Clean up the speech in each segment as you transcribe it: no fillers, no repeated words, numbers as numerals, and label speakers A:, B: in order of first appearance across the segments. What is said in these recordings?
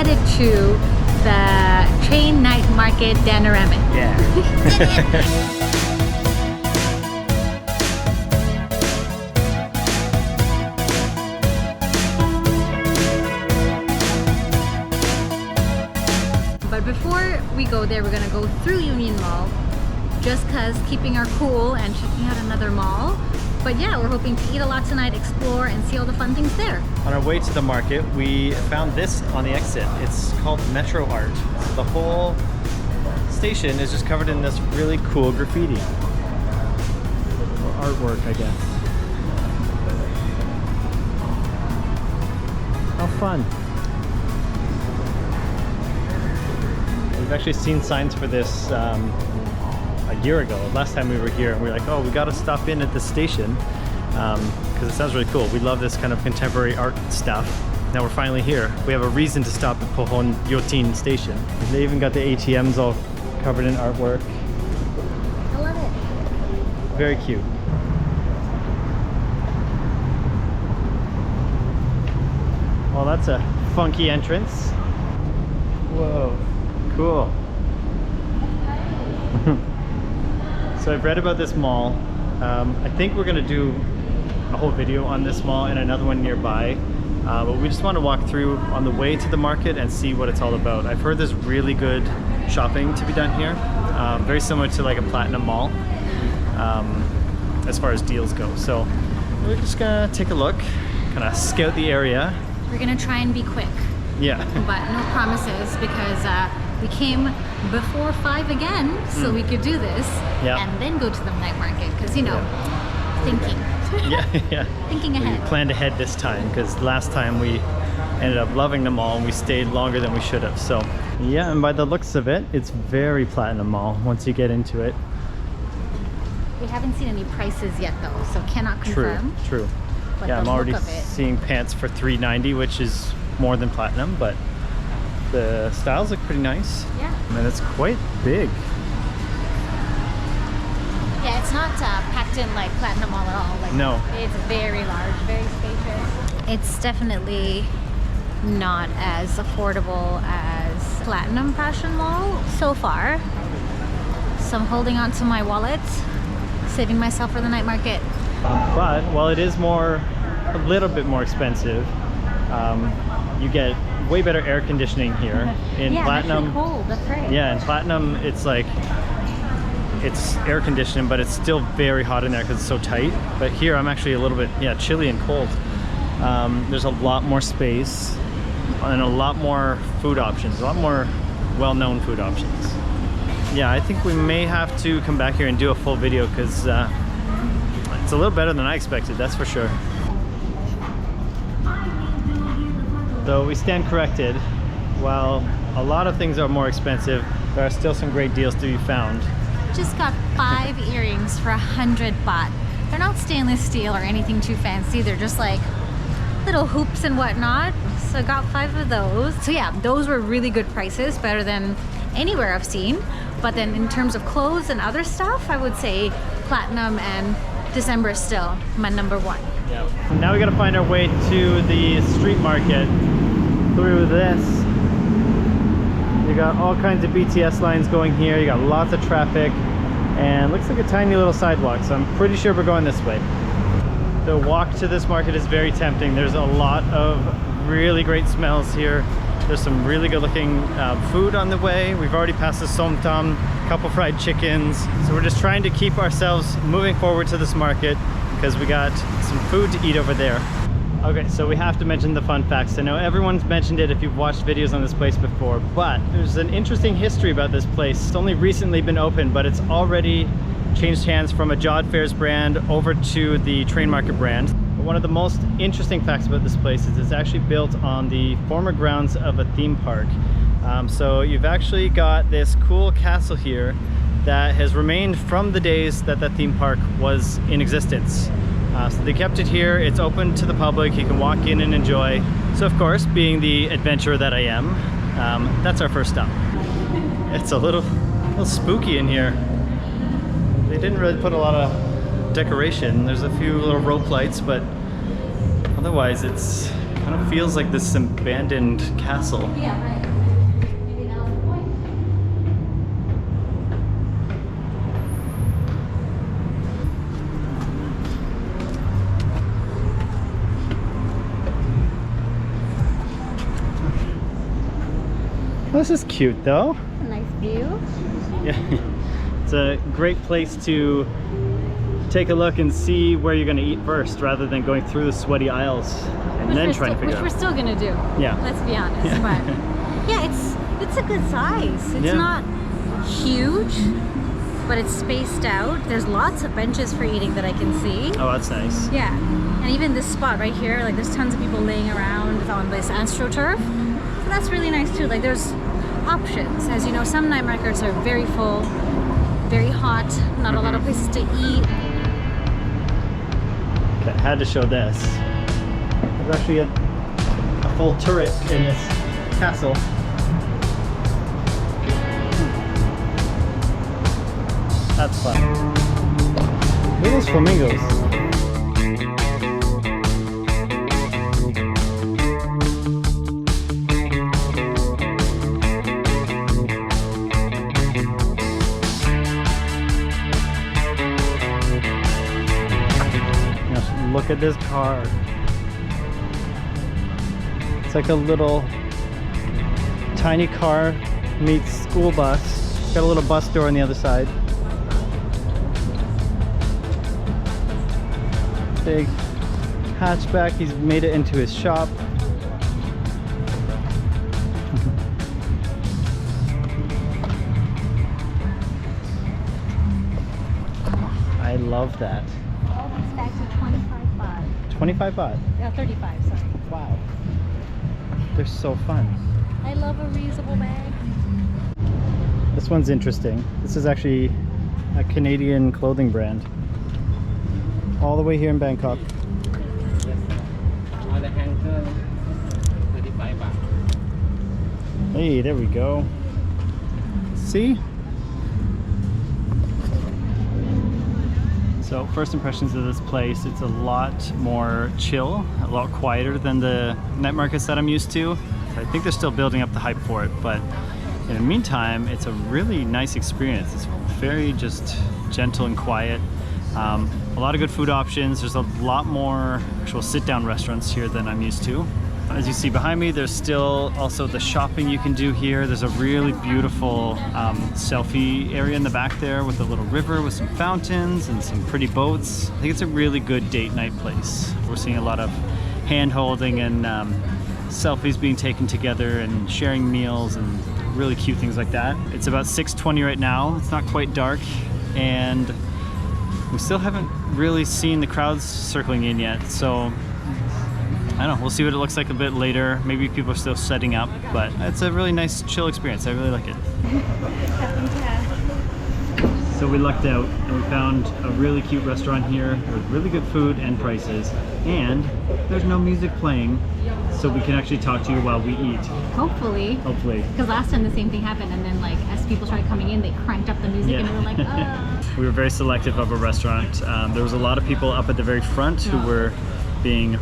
A: headed to the Train Night Market DanNeramit.
B: Yeah.
A: But before we go there, we're gonna go through Union Mall, just cause keeping our cool and checking out another mall. But yeah, we're hoping to eat a lot tonight, explore, and see all the fun things there.
B: On our way to the market, we found this on the exit. It's called Metro Art. So the whole station is just covered in this really cool graffiti. Or artwork, I guess. How fun. We've actually seen signs for this a year ago, last time we were here, and we were like, oh, we got to stop in at this station because it sounds really cool. We love this kind of contemporary art stuff. Now we're finally here. We have a reason to stop at Pohon Yotin station. They even got the ATMs all covered in artwork.
A: I love it.
B: Very cute. Well, that's a funky entrance. Whoa, cool. So I've read about this mall. I think we're gonna do a whole video on this mall and another one nearby. But we just want to walk through on the way to the market and see what it's all about. I've heard there's really good shopping to be done here. Very similar to like a Platinum Mall as far as deals go. So we're just gonna take a look, kind of scout the area.
A: We're gonna try and be quick.
B: Yeah.
A: But no promises because we came before 5 again, so we could do this and then go to the night market because, you know, thinking.
B: Yeah.
A: Thinking ahead.
B: We planned ahead this time because last time we ended up loving the mall and we stayed longer than we should have. So yeah, and by the looks of it, it's very Platinum Mall once you get into it.
A: We haven't seen any prices yet though, so cannot confirm.
B: True.
A: But
B: yeah, I'm already
A: look of it.
B: seeing pants for $3.90, which is more than Platinum, but the styles look pretty nice.
A: Yeah.
B: And it's quite big.
A: Yeah, it's not packed in like Platinum Mall at all. Like,
B: no.
A: It's very large, very spacious. It's definitely not as affordable as Platinum Fashion Mall so far. So I'm holding on to my wallet, saving myself for the night market.
B: But while it is a little bit more expensive, you get way better air conditioning here. In Platinum,
A: it's cold, that's right.
B: Yeah, in Platinum, it's like, it's air conditioning, but it's still very hot in there because it's so tight. But here, I'm actually a little bit, chilly and cold. There's a lot more space and a lot more food options, a lot more well-known food options. Yeah, I think we may have to come back here and do a full video because it's a little better than I expected, that's for sure. Though we stand corrected, while a lot of things are more expensive, there are still some great deals to be found.
A: Just got 5 earrings for 100 baht. They're not stainless steel or anything too fancy. They're just like little hoops and whatnot. So I got 5 of those. So yeah, those were really good prices, better than anywhere I've seen. But then in terms of clothes and other stuff, I would say Platinum and December is still my #1.
B: Yeah. Now we gotta find our way to the street market through this. You got all kinds of BTS lines going here. You got lots of traffic and looks like a tiny little sidewalk. So I'm pretty sure we're going this way. The walk to this market is very tempting. There's a lot of really great smells here. There's some really good looking food on the way. We've already passed the som tam, couple fried chickens. So we're just trying to keep ourselves moving forward to this market because we got some food to eat over there. Okay, so we have to mention the fun facts. I know everyone's mentioned it if you've watched videos on this place before, but there's an interesting history about this place. It's only recently been opened, but it's already changed hands from a Jodd Fairs brand over to the Train Market brand. But one of the most interesting facts about this place is it's actually built on the former grounds of a theme park. So you've actually got this cool castle here that has remained from the days that that theme park was in existence. So they kept it here. It's open to the public. You can walk in and enjoy. So of course, being the adventurer that I am, that's our first stop. It's a little spooky in here. They didn't really put a lot of decoration. There's a few little rope lights, but otherwise it's kind Kind of feels like this abandoned castle.
A: Yeah, right. Maybe that was the point.
B: This is cute though.
A: Nice view.
B: Yeah, it's a great place to take a look and see where you're going to eat first, rather than going through the sweaty aisles and then trying to figure out.
A: Which we're still gonna do.
B: Yeah.
A: Let's be honest.
B: Yeah.
A: But yeah, it's a good size. It's
B: Yeah.
A: not huge, but it's spaced out. There's lots of benches for eating that I can see.
B: Oh, that's nice.
A: Yeah, and even this spot right here, like there's tons of people laying around on this astroturf. So that's really nice too. Like there's options. As you know, some night markets are very full, very hot, not a lot of places to eat.
B: Okay, had to show this. There's actually a full turret in this castle. That's fun. Look at those flamingos. Look at this car. It's like a little tiny car meets school bus. It's got a little bus door on the other side. Big hatchback. He's made it into his shop. I love that.
A: All these bags are 25 baht.
B: 25 baht.
A: Yeah, 35, sorry.
B: Wow. They're so fun.
A: I love a reusable bag.
B: This one's interesting. This is actually a Canadian clothing brand. All the way here in Bangkok.
C: All the hanger, 35 baht.
B: Hey, there we go. See? So first impressions of this place, it's a lot more chill, a lot quieter than the night markets that I'm used to. I think they're still building up the hype for it, but in the meantime, it's a really nice experience. It's very just gentle and quiet. A lot of good food options. There's a lot more actual sit-down restaurants here than I'm used to. As you see behind me, there's still also the shopping you can do here. There's a really beautiful selfie area in the back there with a little river with some fountains and some pretty boats. I think it's a really good date night place. We're seeing a lot of hand holding and selfies being taken together and sharing meals and really cute things like that. It's about 6:20 right now. It's not quite dark, and we still haven't really seen the crowds circling in yet. So I don't know, we'll see what it looks like a bit later. Maybe people are still setting up, but it's a really nice chill experience. I really like it. So we lucked out and we found a really cute restaurant here with really good food and prices, and there's no music playing, so we can actually talk to you while we eat.
A: Hopefully.
B: Hopefully.
A: Because last time the same thing happened, and then like as people started coming in, they cranked up the music and we were like,
B: We were very selective of a restaurant. There was a lot of people up at the very front who were being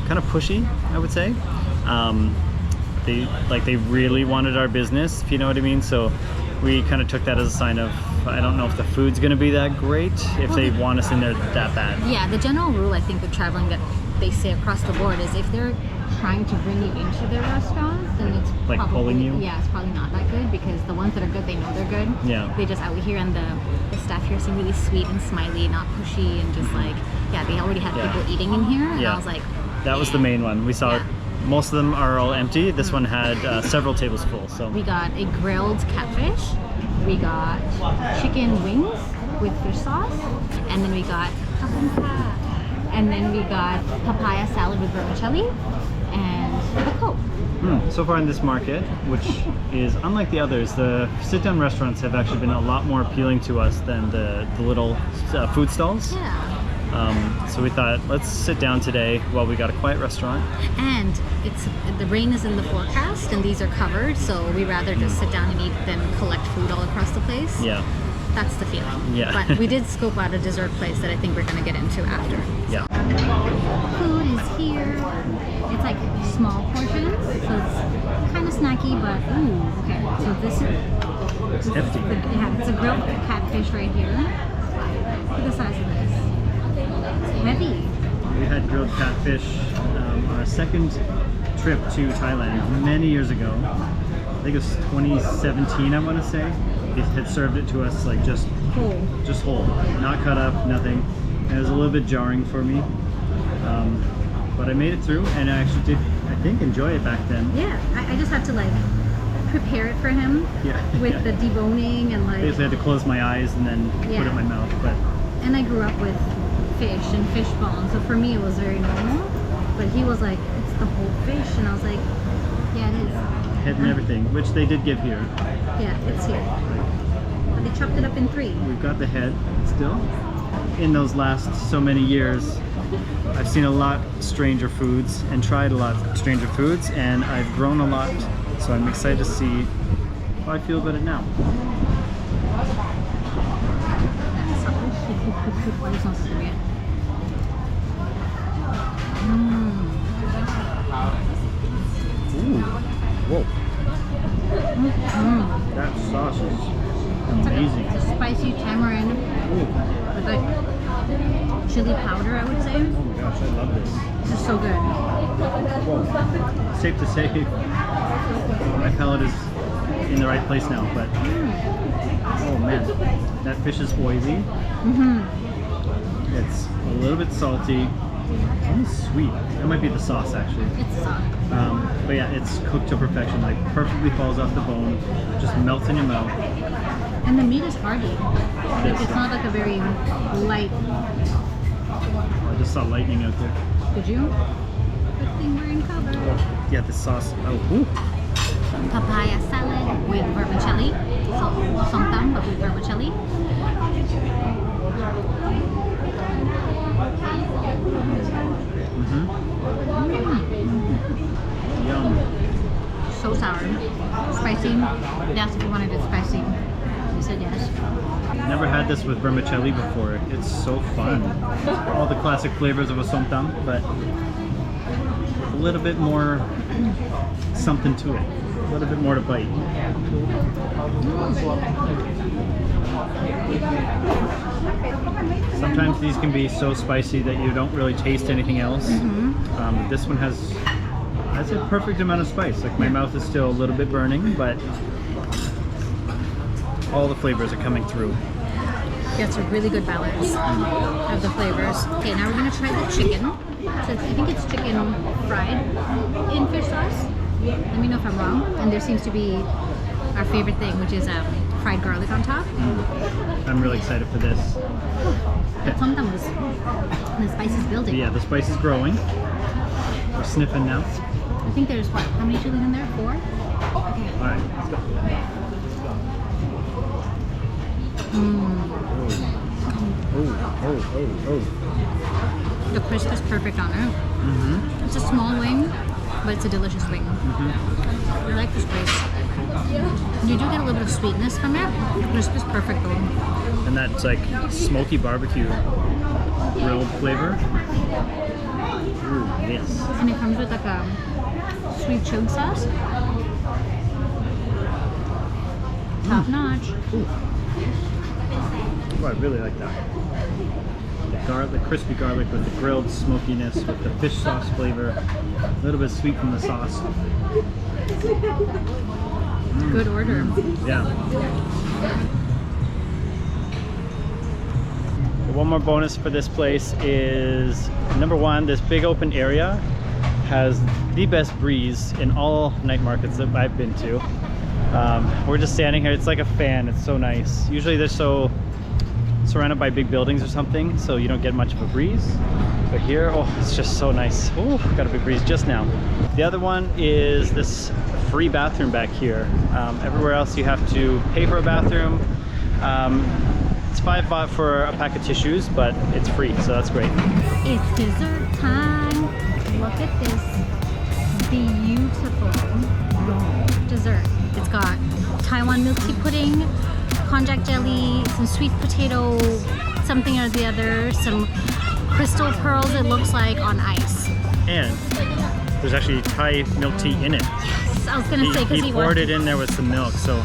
B: kind of pushy, I would say. They really wanted our business, if you know what I mean. So we kind of took that as a sign of, I don't know if the food's going to be that great if they want us in there that bad.
A: Yeah, the general rule I think with traveling that they say across the board is if they're trying to bring you into their restaurant, then it's
B: like
A: probably,
B: pulling you?
A: Yeah, it's probably not that good, because the ones that are good, they know they're good.
B: Yeah.
A: They just out here, and the staff here seem really sweet and smiley, not pushy, and just like, yeah, they already had people eating in here, and I was like,
B: that was the main one. We saw most of them are all empty. This one had several tables full. So
A: we got a grilled catfish, we got chicken wings with fish sauce, and then we got and then we got papaya salad with vermicelli and a Coke.
B: So far in this market, which is unlike the others, the sit-down restaurants have actually been a lot more appealing to us than the little food stalls.
A: Yeah.
B: So we thought, let's sit down today while we got a quiet restaurant.
A: And the rain is in the forecast, and these are covered, so we rather just sit down and eat than collect food all across the place.
B: Yeah.
A: That's the feeling.
B: Yeah.
A: But we did scope out a dessert place that I think we're going to get into after.
B: Yeah.
A: Food is here. it's like small portions, so it's kind of snacky, but ooh, okay. So this is
B: It's hefty.
A: yeah, it's a grilled catfish right here. Look at the size of this. It's heavy.
B: We had grilled catfish on our second trip to Thailand many years ago. I think it was 2017, I want to say. They had served it to us like just whole, not cut up, nothing. And it was a little bit jarring for me, but I made it through, and I actually did, I think, enjoy it back then.
A: Yeah, I just had to like prepare it for him with the deboning and like.
B: Basically, I had to close my eyes and then put it in my mouth. But
A: and I grew up with fish and fish bones, so for me it was very normal. But he was like, it's the whole fish, and I was like, yeah, it is.
B: Head and everything, which they did give here.
A: Yeah, it's here. But they chopped it up in 3.
B: We've got the head still. In those last so many years, I've seen a lot stranger foods and tried a lot stranger foods, and I've grown a lot. So I'm excited to see how I feel about it now. Ooh, whoa. That sauce is amazing.
A: It's a spicy tamarind with like chili powder, I would say.
B: Oh my gosh, I love this.
A: This is so good.
B: Whoa. Safe to say, my palate is in the right place now, but oh man, that fish is oily. It's a little bit salty. It's almost sweet. That might be the sauce actually.
A: It's soft.
B: But yeah, it's cooked to perfection. Like perfectly falls off the bone, just melts in your mouth.
A: And the meat is hearty. Like, it's not like a very light.
B: I just saw lightning out there.
A: Did you? Good thing we're in cover.
B: Yeah, the sauce. Oh, ooh.
A: Papaya salad with vermicelli. So somtam, but with vermicelli.
B: Yum.
A: So sour. Spicy. Yes, if you wanted it spicy. You said yes.
B: Never had this with vermicelli before. It's so fun. All the classic flavors of a somtam, but a little bit more something to it. A little bit more to bite. Sometimes these can be so spicy that you don't really taste anything else. This one has a perfect amount of spice. Like my mouth is still a little bit burning, but all the flavors are coming through.
A: Yeah, it's a really good balance of the flavors. Okay, now we're gonna try the chicken. So I think it's chicken fried in fish sauce. Let me know if I'm wrong. And there seems to be our favorite thing, which is fried garlic on top.
B: I'm really excited for this.
A: The somtam is, the spice is building.
B: Yeah, the spice is growing. We're sniffing now.
A: I think there's what? How many chilies in there? 4? Okay.
B: All right, let's go. Oh.
A: The crisp is perfect on it. It's a small wing, but it's a delicious wing. I like the spice. You do get a little bit of sweetness from it. The crisp is perfect though.
B: And that's like smoky barbecue grilled flavor. Ooh, yes.
A: And it comes with like a sweet chili sauce. Top notch.
B: Ooh. Oh, I really like that. The crispy garlic with the grilled smokiness, with the fish sauce flavor, a little bit sweet from the sauce.
A: Good order.
B: Yeah. One more bonus for this place is, number one, this big open area has the best breeze in all night markets that I've been to. We're just standing here, it's like a fan, it's so nice. Usually they're so surrounded by big buildings or something, so you don't get much of a breeze. But here, oh, it's just so nice. Oh, got a big breeze just now. The other one is this free bathroom back here. Everywhere else you have to pay for a bathroom. It's 5 baht for a pack of tissues, but it's free, so that's great.
A: It's dessert time. Look at this beautiful dessert. It's got Taiwan milk tea pudding, konjac jelly, some sweet potato something or the other, some crystal pearls it looks like on ice.
B: And there's actually Thai milk tea in it.
A: Yes, I was gonna say because
B: he poured it in there with some milk, so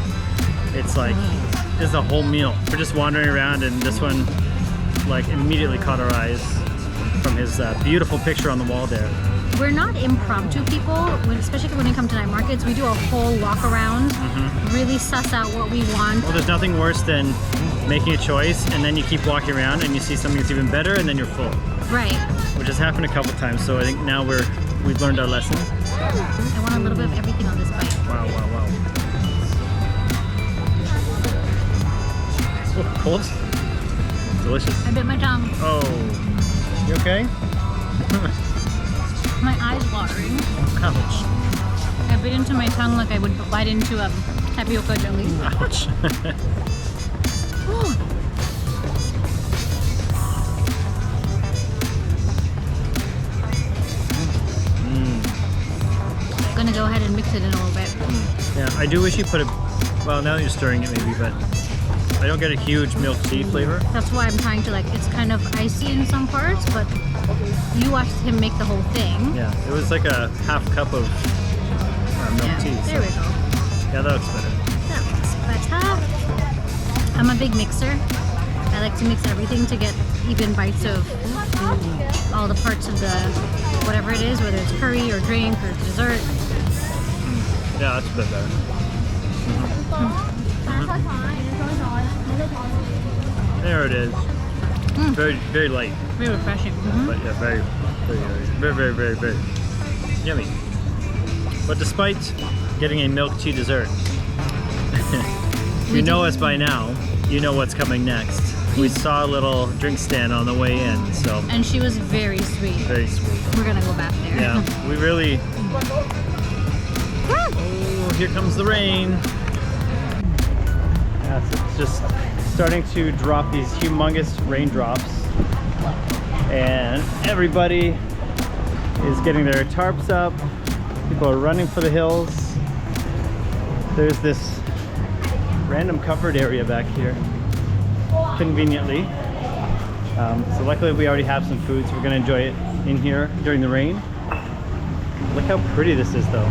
B: it's like this is a whole meal. We're just wandering around, and this one like immediately caught our eyes from his beautiful picture on the wall there.
A: We're not impromptu people, especially when we come to night markets. We do a whole walk around, really suss out what we want.
B: Well, there's nothing worse than making a choice and then you keep walking around and you see something that's even better and then you're full.
A: Right.
B: Which has happened a couple times, so I think now we've learned our lesson.
A: I want a little bit of everything on this bite.
B: Wow, wow, wow. Oh, cold? Delicious.
A: I bit my tongue.
B: Oh, you okay?
A: My eye's watering.
B: Ouch.
A: I bit into my tongue like I would bite into a tapioca jelly.
B: Ouch.
A: Gonna go ahead and mix it in a little bit.
B: Yeah, I do wish you put well, now that you're stirring it maybe, but I don't get a huge milk tea flavor.
A: That's why I'm trying to it's kind of icy in some parts, but you watched him make the whole thing.
B: Yeah, it was like a half cup of milk tea.
A: There we go.
B: Yeah, that looks better.
A: That looks better. I'm a big mixer. I like to mix everything to get even bites of all the parts of the whatever it is, whether it's curry or drink or dessert.
B: Yeah, that's a bit better. There it is. Very, very light.
A: Very refreshing.
B: But yeah, very yummy. But despite getting a milk tea dessert, you know us by now, you know what's coming next. We saw a little drink stand on the way in, so.
A: And she was very sweet.
B: Very sweet.
A: We're gonna go back there.
B: Yeah, we really. Oh, here comes the rain. Yeah, so it's just starting to drop these humongous raindrops, and everybody is getting their tarps up. People are running for the hills. There's this random covered area back here, conveniently. So luckily we already have some food, so we're gonna enjoy it in here during the rain. Look how pretty this is though.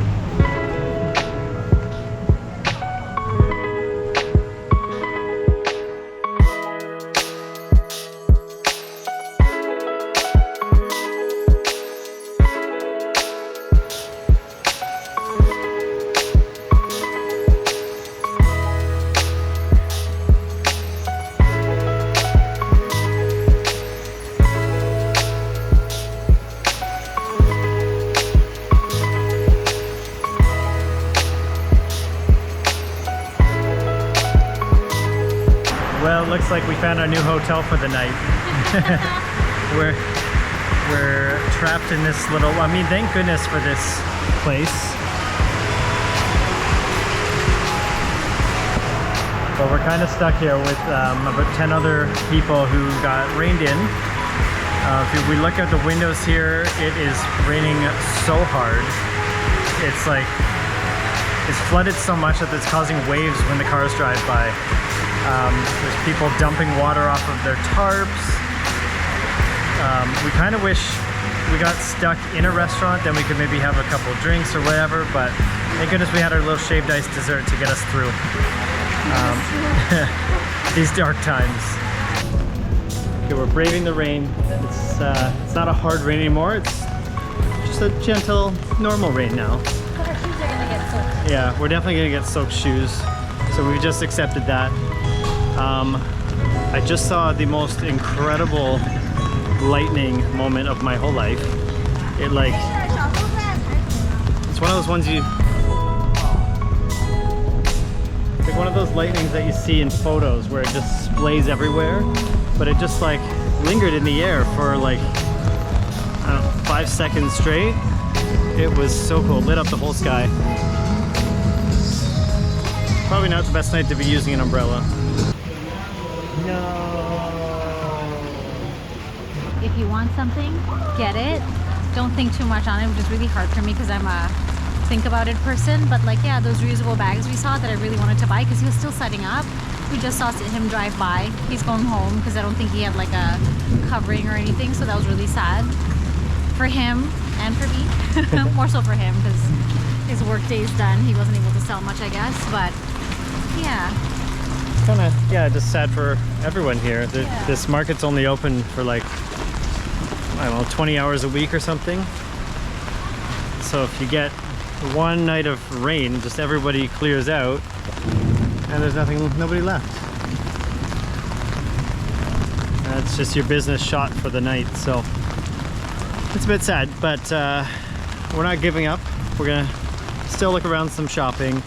B: Well, it looks like we found our new hotel for the night. We're trapped in this little, I mean, thank goodness for this place. But we're kind of stuck here with about 10 other people who got rained in. If we look out the windows here, it is raining so hard. It's like, it's flooded so much that it's causing waves when the cars drive by. There's people dumping water off of their tarps. We kind of wish we got stuck in a restaurant, then we could maybe have a couple drinks or whatever, but thank goodness we had our little shaved ice dessert to get us through these dark times. Okay, we're braving the rain. It's not a hard rain anymore. It's just a gentle, normal rain now.
A: But our shoes are gonna get soaked.
B: Yeah, we're definitely gonna get soaked shoes. So we just accepted that. I just saw the most incredible lightning moment of my whole life. It like, it's one of those ones you, it's like one of those lightnings that you see in photos where it just splays everywhere, but it just like lingered in the air for like, I don't know, 5 seconds straight. It was so cool, lit up the whole sky. Probably not the best night to be using an umbrella. No.
A: If you want something, get it. Don't think too much on it, which is really hard for me because I'm a think about it person. But like, yeah, those reusable bags we saw that I really wanted to buy because he was still setting up. We just saw him drive by. He's going home because I don't think he had like a covering or anything, so that was really sad for him. and for me. More so for him because his work day's done. He wasn't able to sell much, I guess, but yeah.
B: Kind of, yeah, just sad for everyone here.
A: Yeah.
B: This market's only open for like, I don't know, 20 hours a week or something. So if you get one night of rain, just everybody clears out and there's nobody left. That's just your business shot for the night. So it's a bit sad, but we're not giving up. We're gonna still look around some shopping.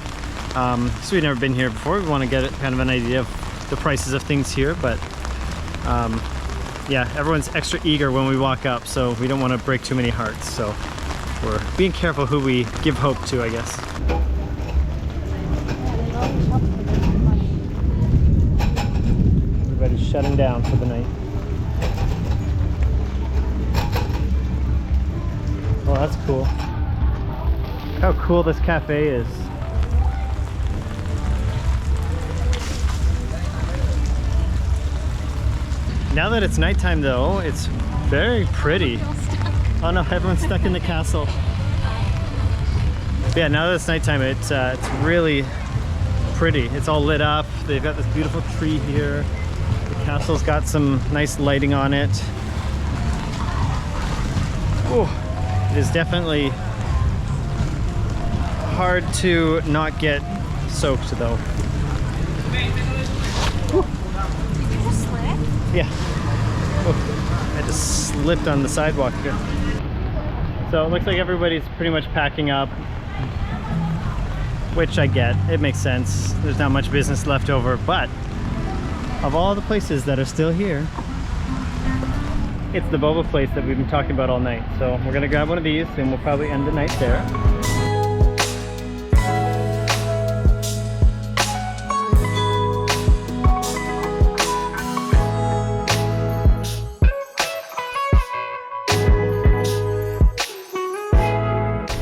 B: So we've never been here before. We want to get kind of an idea of the prices of things here, but yeah, everyone's extra eager when we walk up, so we don't want to break too many hearts. So we're being careful who we give hope to, I guess. Everybody's shutting down for the night. Oh, that's cool. How cool this cafe is. Now that it's nighttime though, it's very pretty. Oh no, everyone's stuck in the castle. But yeah, now that it's nighttime, it's really pretty. It's all lit up. They've got this beautiful tree here. The castle's got some nice lighting on it. Oh, it is definitely hard to not get soaked though. Yeah. Oh, I just slipped on the sidewalk here. So it looks like everybody's pretty much packing up, which I get. It makes sense. There's not much business left over, but of all the places that are still here, it's the boba place that we've been talking about all night. So we're gonna grab one of these and we'll probably end the night there.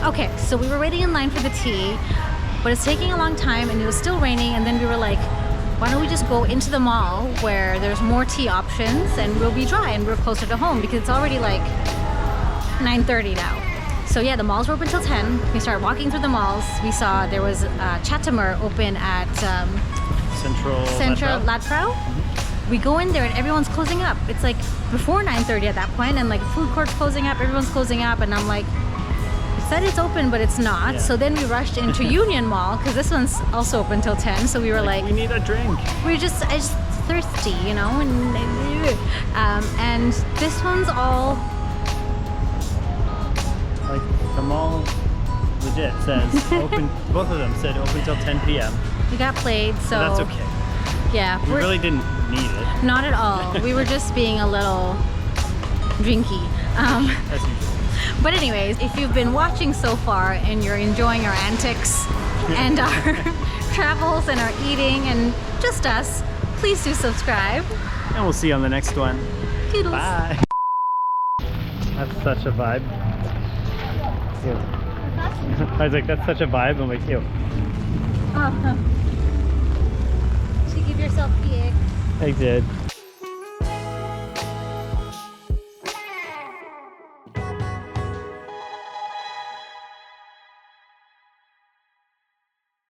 A: Okay, so we were waiting in line for the tea, but it's taking a long time and it was still raining, and then we were like, why don't we just go into the mall where there's more tea options and we'll be dry and we're closer to home because it's already like 9:30 now. So yeah, the malls were open till 10. We started walking through the malls. We saw there was Chatamer open at Central Latprao. We go in there and everyone's closing up. It's like before 9:30 at that point, and like food court's closing up, everyone's closing up, and I'm like, said it's open but it's not. Yeah. So then we rushed into Union Mall because this one's also open till 10, so we were like
B: we need a drink.
A: I just thirsty, you know, and this one's all
B: like the mall legit says open. Both of them said open till 10 p.m.
A: We got played, so
B: that's okay.
A: Yeah,
B: we really didn't need it.
A: Not at all. We were just being a little drinky.
B: As usual.
A: But anyways, if you've been watching so far and you're enjoying our antics and our travels and our eating and just us, please do subscribe.
B: And we'll see you on the next one.
A: Toodles.
B: Bye. That's such a vibe. Ew. I was like, that's such a vibe. I'm like, ew.
A: Oh. Should you give yourself the egg?
B: I did.